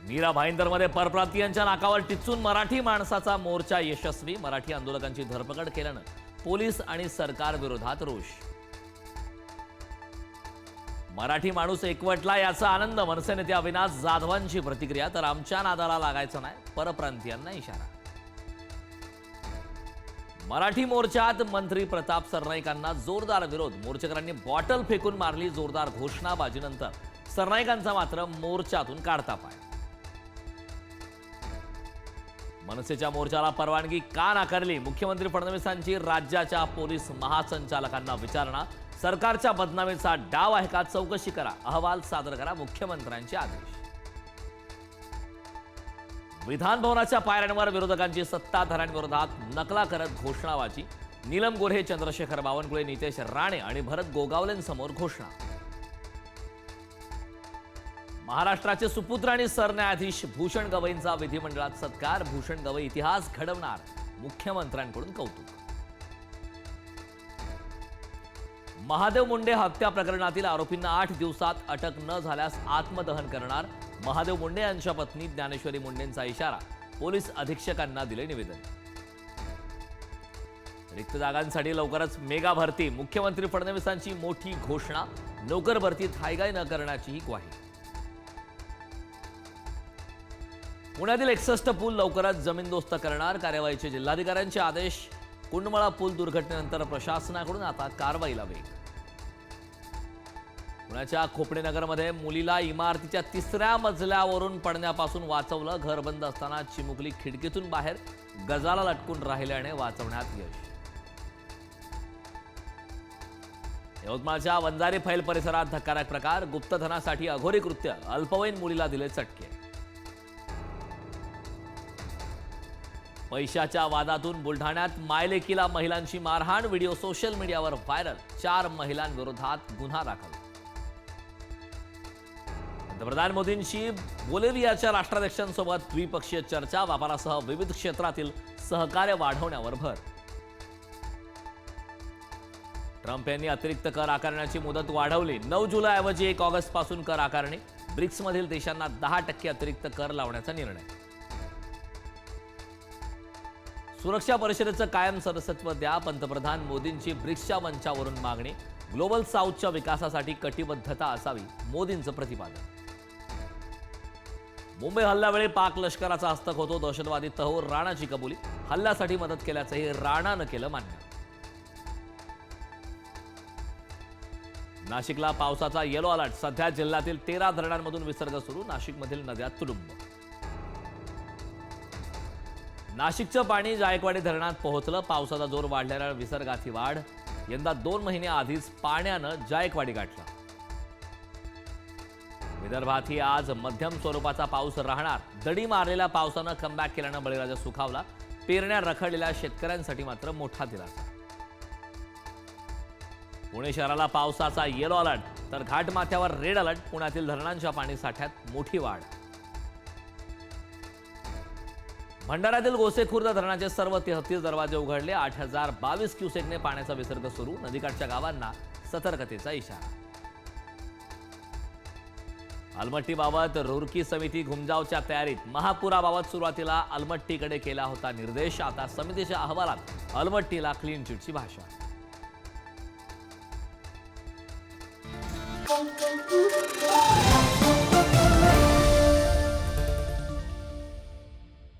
मीरा भाईंदरमध्ये परप्रांतीयांच्या नाकावर टिच्चून मराठी माणसाचा मोर्चा यशस्वी। मराठी आंदोलकांची धरपकड केल्यानं पोलीस आणि सरकार विरोधात रोष। मराठी माणूस एकवटला याचा आनंद। मनसे नेते अविनाश जाधवांची प्रतिक्रिया। तर आमच्या नादाला लागायचं नाही, परप्रांतीयांना इशारा। मराठी मोर्चात मंत्री प्रताप सरनाईकांना जोरदार विरोध। मोर्चेकरांनी बॉटल फेकून मारली जोरदार घोषणाबाजीनंतर सरनाईकांचा मात्र मोर्चातून काढता पाय। मनसेच्या मोर्चाला परवानगी का नाकारली? मुख्यमंत्री फडणवीसांची राज्याच्या पोलीस महासंचालकांना विचारणा। सरकारच्या बदनामीचा डाव आहे का? चौकशी करा, अहवाल सादर करा, मुख्यमंत्र्यांचे आदेश। विधान भवनाच्या पायऱ्यांवर विरोधकांची सत्ताधाऱ्यांविरोधात नकला करत घोषणाबाजी। नीलम गोऱ्हे, चंद्रशेखर बावनकुळे, नितेश राणे आणि भरत गोगावलेंसमोर घोषणा। महाराष्ट्राचे सुपुत्र आणि सरन्यायाधीश भूषण गवईंचा विधिमंडळात सत्कार। भूषण गवई इतिहास घडवणार, मुख्यमंत्र्यांकडून कौतुक। महादेव मुंडे हत्या प्रकरणातील आरोपींना 8 दिवसात अटक न झाल्यास आत्मदहन करणार। महादेव मुंडे यांच्या पत्नी ज्ञानेश्वरी मुंडेंचा इशारा। पोलीस अधीक्षकांना दिले निवेदन। रिक्त जागांसाठी लवकरच मेगा भरती। मुख्यमंत्री फडणवीसांची मोठी घोषणा। नोकर भरतीत हायगाई न करण्याचीही ग्वाही। पुण्यातील 61 पूल लवकरच जमीनदोस्त करणार। कार्यवाहीचे जिल्हाधिकाऱ्यांचे आदेश। कुंडमळा पूल दुर्घटनेनंतर प्रशासनाकडून आता कारवाईला वेग। पुण्याच्या खोपडेनगरमध्ये मुलीला इमारतीच्या 3ऱ्या मजल्यावरून पडण्यापासून वाचवलं। घर बंद असताना चिमुकली खिडकीतून बाहेर गजाला लटकून राहिल्याने वाचवण्यात यश। यवतमाळच्या वंजारी फैल परिसरात धक्कादायक प्रकार। गुप्तधनासाठी अघोरी कृत्य। अल्पवयीन मुलीला दिले चटके। पैशाच्या वादातून बुलढाण्यात मायलेकीला महिलांची मारहाण। व्हिडिओ सोशल मीडियावर व्हायरल। 4 महिलांविरोधात गुन्हा दाखल। पंतप्रधान मोदींची बोलिव्हियाच्या राष्ट्राध्यक्षांसोबत द्विपक्षीय चर्चा। व्यापारासह विविध क्षेत्रातील सहकार्य वाढवण्यावर भर। ट्रम्प यांनी अतिरिक्त कर आकारण्याची मुदत वाढवली। 9 जुलैऐवजी 1 ऑगस्टपासून कर आकारणी। ब्रिक्समधील देशांना 10% अतिरिक्त कर लावण्याचा निर्णय। सुरक्षा परिषदेचं कायम सदस्यत्व द्या। पंतप्रधान मोदींची ब्रिक्सच्या मंचावरून मागणी। ग्लोबल साऊथच्या विकासासाठी कटिबद्धता असावी, मोदींचं प्रतिपादन। मुंबई हल्ल्यावेळी पाक लष्कराचा हस्तक होतो। दहशतवादी तहूर राणाची कबुली। हल्ल्यासाठी मदत केल्याचंही राणानं केलं मान्य। नाशिकला पावसाचा येलो अलर्ट। सध्या जिल्ह्यातील 13 धरणांमधून विसर्ग सुरू। नाशिकमधील नद्या तुडुंब। नाशिकचं पाणी जायकवाडी धरणात पोहोचलं। पावसाचा जोर वाढल्याने विसर्गाची वाढ। यंदा 2 महिने आधीच पाण्यानं जायकवाडी गाठला। विदर्भातही आज मध्यम स्वरूपाचा पाऊस राहणार। दडी मारलेल्या पावसानं कमबॅक केल्यानं बळीराजा सुखावला। पेरण्या रखडलेल्या शेतकऱ्यांसाठी मात्र मोठा दिलासा। पुणे शहराला पावसाचा येलो अलर्ट तर घाटमाथ्यावर रेड अलर्ट। पुण्यातील धरणांच्या पाणीसाठ्यात मोठी वाढ। भंडाऱ्यातील गोसेखुर्द धरणाचे सर्व 33 दरवाजे उघडले। 8022 क्युसेकने पाण्याचा विसर्ग सुरू। नदीकाठच्या गावांना सतर्कतेचा इशारा। अलमट्टीबाबत रुरकी समिती घुमजावच्या तयारीत। महापुराबाबत सुरुवातीला अलमट्टीकडे केला होता निर्देश। आता समितीच्या अहवालात अलमट्टीला क्लीन चिटची भाषा।